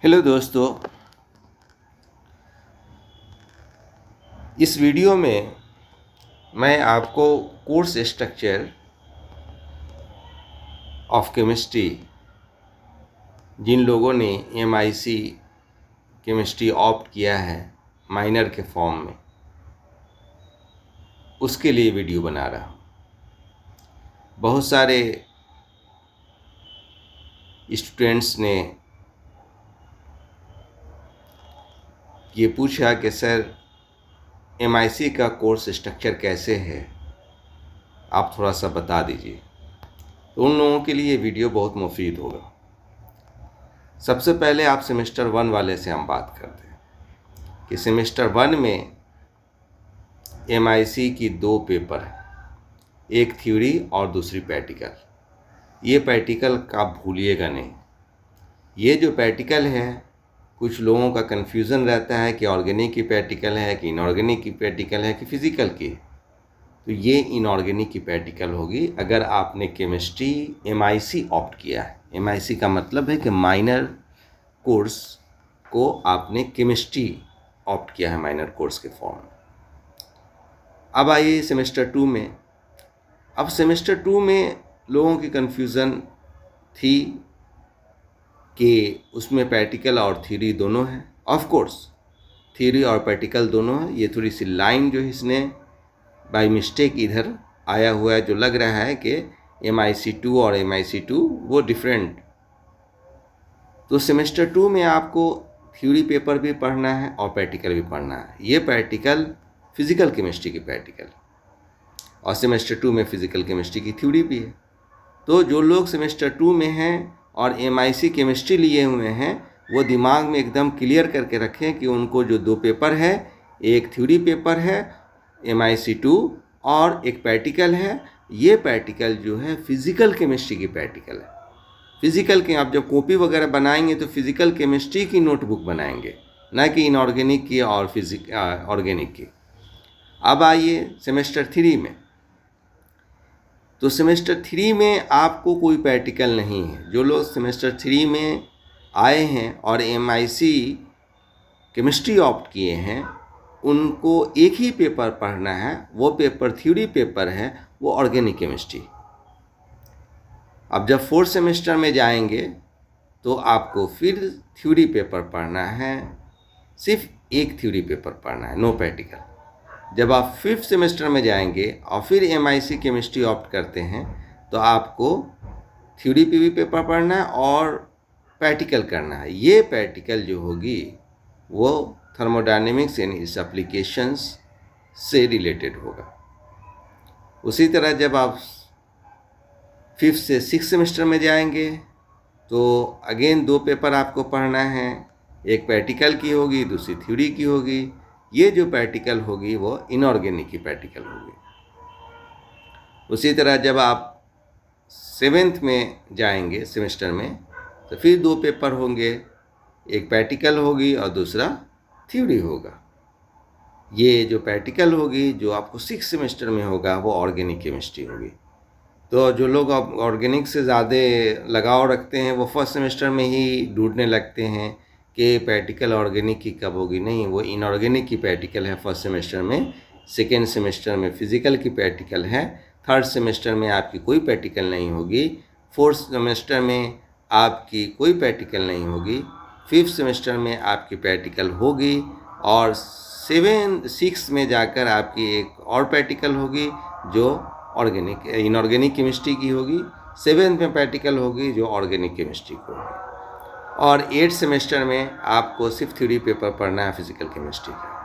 Hello दोस्तों, इस video में मैं आपको कोर्स स्ट्रक्चर ऑफ केमिस्ट्री जिन लोगों ने MIC केमिस्ट्री ऑप्ट किया है माइनर के फॉर्म में, उसके लिए वीडियो बना रहा हूँ। बहुत सारे स्टूडेंट्स ने ये पूछा कि सर MIC का कोर्स स्ट्रक्चर कैसे है, आप थोड़ा सा बता दीजिए। तो उन लोगों के लिए वीडियो बहुत मुफीद होगा। सबसे पहले आप सेमेस्टर 1 वाले से हम बात करते हैं कि सेमेस्टर 1 में MIC की 2 पेपर हैं, एक थ्योरी और दूसरी प्रैक्टिकल। ये प्रैक्टिकल का भूलिएगा नहीं। ये जो प्रैक्टिकल है, कुछ लोगों का कन्फ्यूज़न रहता है कि ऑर्गेनिक की प्रैक्टिकल है कि इनऑर्गेनिक की प्रैक्टिकल है कि फिज़िकल की। तो ये इनऑर्गेनिक की प्रैक्टिकल होगी अगर आपने केमिस्ट्री MIC ऑप्ट किया है। MIC का मतलब है कि माइनर कोर्स को आपने केमिस्ट्री ऑप्ट किया है माइनर कोर्स के फॉर्म में। अब आइए सेमेस्टर 2 में। अब सेमेस्टर 2 में लोगों की कन्फ्यूज़न थी कि उसमें प्रैक्टिकल और थ्योरी दोनों है। ऑफ कोर्स थ्योरी और प्रैक्टिकल दोनों है। ये थोड़ी सी लाइन जो इसने बाय मिस्टेक इधर आया हुआ है, जो लग रहा है कि MIC2 और MIC2 वो डिफरेंट। तो सेमेस्टर 2 में आपको थ्योरी पेपर भी पढ़ना है और प्रैक्टिकल भी पढ़ना है। ये प्रैक्टिकल फिज़िकल केमिस्ट्री की प्रैक्टिकल और सेमेस्टर 2 में फिज़िकल केमिस्ट्री की थ्योरी भी है। तो जो लोग सेमेस्टर 2 में हैं और MIC केमिस्ट्री लिए हुए हैं, वो दिमाग में एकदम क्लियर करके रखें कि उनको जो 2 पेपर है, एक थ्योरी पेपर है MIC2 और एक प्रैक्टिकल है। ये प्रैक्टिकल जो है फिज़िकल केमिस्ट्री की प्रैक्टिकल है। फिज़िकल के आप जब कॉपी वगैरह बनाएंगे तो फिज़िकल केमिस्ट्री की नोटबुक बनाएंगे, ना कि इनऑर्गेनिक की और ऑर्गेनिक की। अब आइए सेमेस्टर 3 में। तो सेमेस्टर 3 में आपको कोई प्रैक्टिकल नहीं है। जो लोग सेमेस्टर 3 में आए हैं और MIC केमिस्ट्री ऑप्ट किए हैं, उनको एक ही पेपर पढ़ना है। वो पेपर थ्योरी पेपर है, वो ऑर्गेनिक केमिस्ट्री। अब जब 4th सेमेस्टर में जाएंगे तो आपको फिर थ्योरी पेपर पढ़ना है, सिर्फ एक थ्योरी पेपर पढ़ना है, नो प्रैक्टिकल। जब आप 5th सेमेस्टर में जाएंगे और फिर MIC केमिस्ट्री ऑप्ट करते हैं तो आपको थ्योरी पे भी पेपर पढ़ना है और प्रैक्टिकल करना है। ये प्रैक्टिकल जो होगी वो थर्मोडायनेमिक्स एंड इट्स एप्लीकेशंस से रिलेटेड होगा। उसी तरह जब आप 5th से 6th सेमेस्टर में जाएंगे तो अगेन 2 पेपर आपको पढ़ना है, एक प्रैक्टिकल की होगी, दूसरी थ्योरी की होगी। ये जो प्रैक्टिकल होगी वो इनऑर्गेनिक की प्रैक्टिकल होगी। उसी तरह जब आप 7th में जाएंगे सेमेस्टर में तो फिर 2 पेपर होंगे, एक प्रैक्टिकल होगी और दूसरा थ्योरी होगा। ये जो प्रैक्टिकल होगी जो आपको 6th सेमेस्टर में होगा वो ऑर्गेनिक केमिस्ट्री होगी। तो जो लोग ऑर्गेनिक से ज़्यादा लगाव रखते हैं वो 1st सेमेस्टर में ही ढूंढने लगते हैं कि प्रैक्टिकल ऑर्गेनिक की कब होगी। नहीं, वो इनऑर्गेनिक की प्रैक्टिकल है 1st सेमेस्टर में, 2nd सेमेस्टर में फिज़िकल की प्रैक्टिकल है, 3rd सेमेस्टर में आपकी कोई प्रैक्टिकल नहीं होगी, 4th सेमेस्टर में आपकी कोई प्रैक्टिकल नहीं होगी, 5th सेमेस्टर में आपकी प्रैक्टिकल होगी और 6th में जाकर आपकी एक और प्रैक्टिकल होगी जो इनऑर्गेनिक केमिस्ट्री की होगी। 7th में प्रैक्टिकल होगी जो ऑर्गेनिक केमिस्ट्री की होगी। और 8th सेमेस्टर में आपको सिर्फ थ्योरी पेपर पढ़ना है फिज़िकल केमिस्ट्री का।